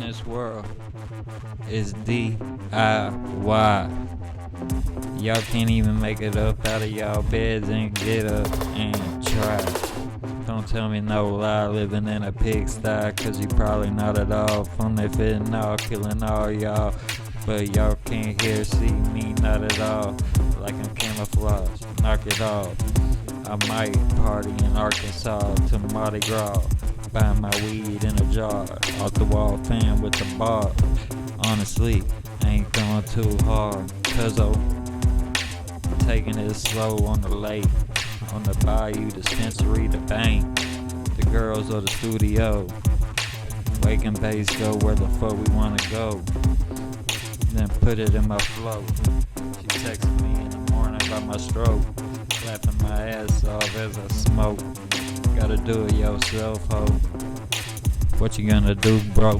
this world is D.I.Y. Y'all can't even make it up out of y'all beds and get up and try. Don't tell me no lie, living in a pigsty, cause you probably not at all. From they fitting all, killing all y'all. But y'all can't hear, see me, not at all. Like I'm camouflage, knock it off. I might party in Arkansas to Mardi Gras. Buying my weed in a jar. Off the wall fan with the bar. Honestly, I ain't going too hard. Cause I'm taking it slow on the lake. On the bayou, dispensary, the bank. The girls or the studio. Wake and bass go where the fuck we wanna go. Then put it in my flow. She texted me in the morning about my stroke. Laughing my ass off as I smoke. Gotta do it yourself, ho. What you gonna do, bro?